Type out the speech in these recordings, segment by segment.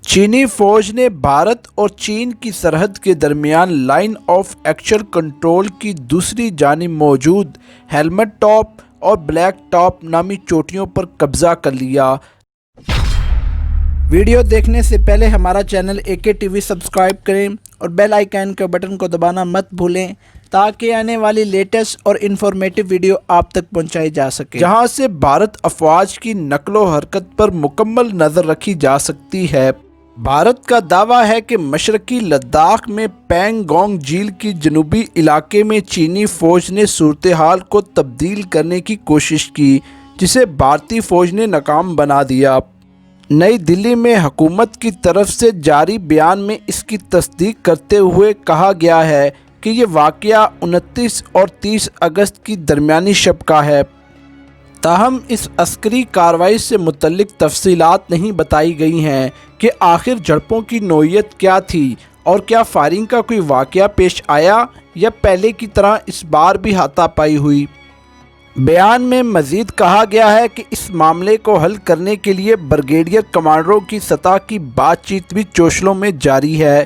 چینی فوج نے بھارت اور چین کی سرحد کے درمیان لائن آف ایکچوئل کنٹرول کی دوسری جانب موجود ہیلمٹ ٹاپ اور بلیک ٹاپ نامی چوٹیوں پر قبضہ کر لیا۔ ویڈیو دیکھنے سے پہلے ہمارا چینل AK TV سبسکرائب کریں اور بیل آئیکن کے بٹن کو دبانا مت بھولیں تاکہ آنے والی لیٹسٹ اور انفارمیٹیو ویڈیو آپ تک پہنچائی جا سکے، جہاں سے بھارت افواج کی نقل و حرکت پر مکمل نظر رکھی جا سکتی ہے۔ بھارت کا دعویٰ ہے کہ مشرقی لداخ میں پینگ گونگ جھیل کی جنوبی علاقے میں چینی فوج نے صورتحال کو تبدیل کرنے کی کوشش کی، جسے بھارتی فوج نے ناکام بنا دیا۔ نئی دلی میں حکومت کی طرف سے جاری بیان میں اس کی تصدیق کرتے ہوئے کہا گیا ہے کہ یہ واقعہ 29 اور 30 اگست کی درمیانی شب کا ہے۔ تاہم اس عسکری کارروائی سے متعلق تفصیلات نہیں بتائی گئی ہیں کہ آخر جھڑپوں کی نوعیت کیا تھی اور کیا فائرنگ کا کوئی واقعہ پیش آیا یا پہلے کی طرح اس بار بھی ہاتھا پائی ہوئی۔ بیان میں مزید کہا گیا ہے کہ اس معاملے کو حل کرنے کے لیے بریگیڈیئر کمانڈروں کی سطح کی بات چیت بھی چوشلوں میں جاری ہے۔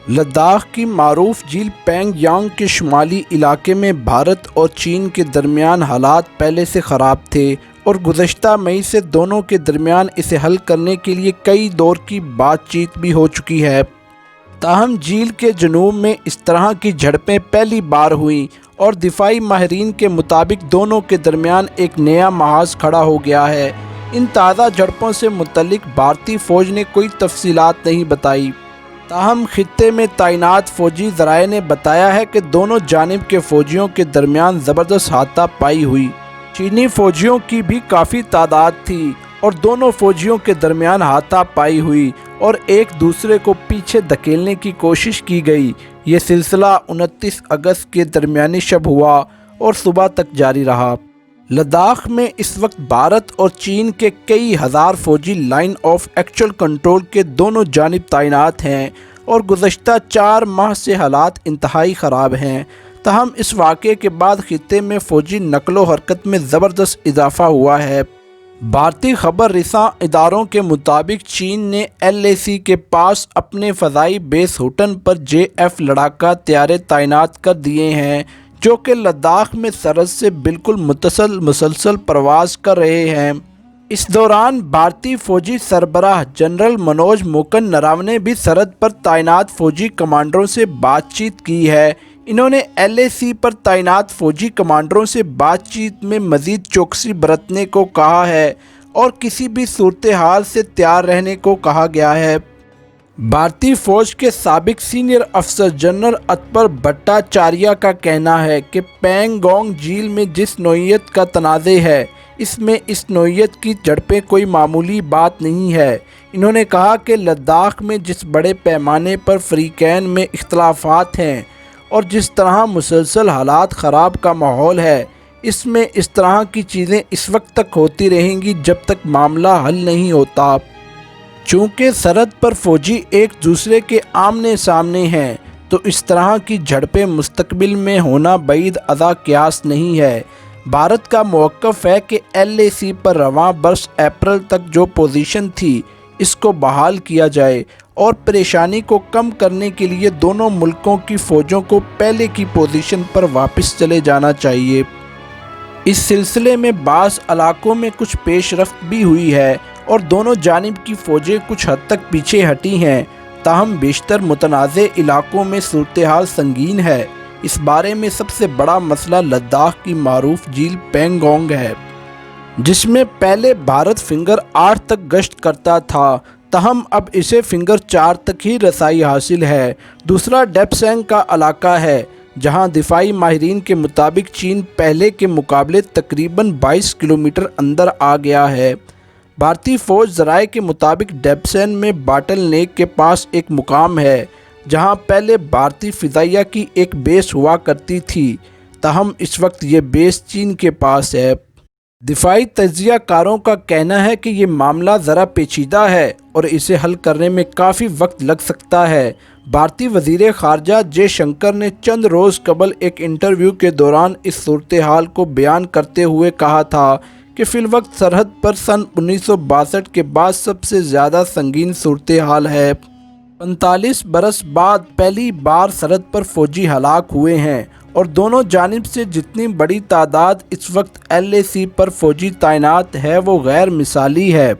لداخ کی معروف جھیل پینگ یانگ کے شمالی علاقے میں بھارت اور چین کے درمیان حالات پہلے سے خراب تھے اور گزشتہ مئی سے دونوں کے درمیان اسے حل کرنے کے لیے کئی دور کی بات چیت بھی ہو چکی ہے۔ تاہم جھیل کے جنوب میں اس طرح کی جھڑپیں پہلی بار ہوئیں اور دفاعی ماہرین کے مطابق دونوں کے درمیان ایک نیا محاذ کھڑا ہو گیا ہے۔ ان تازہ جھڑپوں سے متعلق بھارتی فوج نے کوئی تفصیلات نہیں بتائی، تاہم خطے میں تعینات فوجی ذرائع نے بتایا ہے کہ دونوں جانب کے فوجیوں کے درمیان زبردست ہاتھا پائی ہوئی۔ چینی فوجیوں کی بھی کافی تعداد تھی اور دونوں فوجیوں کے درمیان ہاتھا پائی ہوئی اور ایک دوسرے کو پیچھے دھکیلنے کی کوشش کی گئی۔ یہ سلسلہ 29 اگست کے درمیانی شب ہوا اور صبح تک جاری رہا۔ لداخ میں اس وقت بھارت اور چین کے کئی ہزار فوجی لائن آف ایکچوئل کنٹرول کے دونوں جانب تعینات ہیں اور گزشتہ 4 ماہ سے حالات انتہائی خراب ہیں۔ تاہم اس واقعے کے بعد خطے میں فوجی نقل و حرکت میں زبردست اضافہ ہوا ہے۔ بھارتی خبر رساں اداروں کے مطابق چین نے LAC کے پاس اپنے فضائی بیس ہوٹن پر JF لڑاکا طیارے تعینات کر دیے ہیں، جو کہ لداخ میں سرحد سے بالکل مسلسل پرواز کر رہے ہیں۔ اس دوران بھارتی فوجی سربراہ جنرل منوج مکند نراونے بھی سرحد پر تعینات فوجی کمانڈروں سے بات چیت کی ہے۔ انہوں نے LAC پر تعینات فوجی کمانڈروں سے بات چیت میں مزید چوکسی برتنے کو کہا ہے اور کسی بھی صورتحال سے تیار رہنے کو کہا گیا ہے۔ بھارتی فوج کے سابق سینئر افسر جنرل اتپر بھٹاچاریہ کا کہنا ہے کہ پینگ گونگ جھیل میں جس نوعیت کا تنازع ہے، اس میں اس نوعیت کی جھڑپیں کوئی معمولی بات نہیں ہے۔ انہوں نے کہا کہ لداخ میں جس بڑے پیمانے پر فریقین میں اختلافات ہیں اور جس طرح مسلسل حالات خراب کا ماحول ہے، اس میں اس طرح کی چیزیں اس وقت تک ہوتی رہیں گی جب تک معاملہ حل نہیں ہوتا۔ چونکہ سرحد پر فوجی ایک دوسرے کے آمنے سامنے ہیں تو اس طرح کی جھڑپیں مستقبل میں ہونا بعید ازاں قیاس نہیں ہے۔ بھارت کا موقف ہے کہ LAC پر رواں برس اپریل تک جو پوزیشن تھی اس کو بحال کیا جائے اور پریشانی کو کم کرنے کے لیے دونوں ملکوں کی فوجوں کو پہلے کی پوزیشن پر واپس چلے جانا چاہیے۔ اس سلسلے میں بعض علاقوں میں کچھ پیش رفت بھی ہوئی ہے اور دونوں جانب کی فوجیں کچھ حد تک پیچھے ہٹی ہیں، تاہم بیشتر متنازع علاقوں میں صورتحال سنگین ہے۔ اس بارے میں سب سے بڑا مسئلہ لداخ کی معروف جھیل پینگ گونگ ہے، جس میں پہلے بھارت فنگر 8 تک گشت کرتا تھا، تاہم اب اسے فنگر 4 تک ہی رسائی حاصل ہے۔ دوسرا ڈیپسینگ کا علاقہ ہے، جہاں دفاعی ماہرین کے مطابق چین پہلے کے مقابلے تقریباً 22 کلومیٹر اندر آ گیا ہے۔ بھارتی فوج ذرائع کے مطابق ڈیپسین میں باٹل نیک کے پاس ایک مقام ہے، جہاں پہلے بھارتی فضائیہ کی ایک بیس ہوا کرتی تھی، تاہم اس وقت یہ بیس چین کے پاس ہے۔ دفاعی تجزیہ کاروں کا کہنا ہے کہ یہ معاملہ ذرا پیچیدہ ہے اور اسے حل کرنے میں کافی وقت لگ سکتا ہے۔ بھارتی وزیر خارجہ جے شنکر نے چند روز قبل ایک انٹرویو کے دوران اس صورتحال کو بیان کرتے ہوئے کہا تھا کہ فی الوقت سرحد پر سن 1962 کے بعد سب سے زیادہ سنگین صورتحال ہے۔ 45 برس بعد پہلی بار سرحد پر فوجی ہلاک ہوئے ہیں اور دونوں جانب سے جتنی بڑی تعداد اس وقت LAC پر فوجی تعینات ہے وہ غیر مثالی ہے۔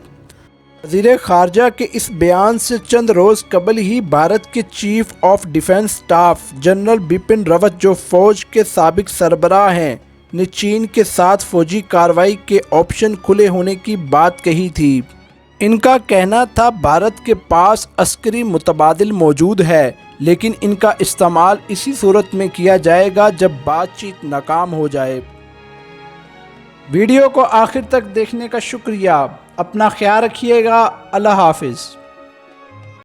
وزیر خارجہ کے اس بیان سے چند روز قبل ہی بھارت کے chief of defence staff general Bipin Rawat جو فوج کے سابق سربراہ ہیں نے چین کے ساتھ فوجی کارروائی کے آپشن کھلے ہونے کی بات کہی تھی۔ ان کا کہنا تھا بھارت کے پاس عسکری متبادل موجود ہے لیکن ان کا استعمال اسی صورت میں کیا جائے گا جب بات چیت ناکام ہو جائے۔ ویڈیو کو آخر تک دیکھنے کا شکریہ۔ اپنا خیال رکھیے گا۔ اللہ حافظ۔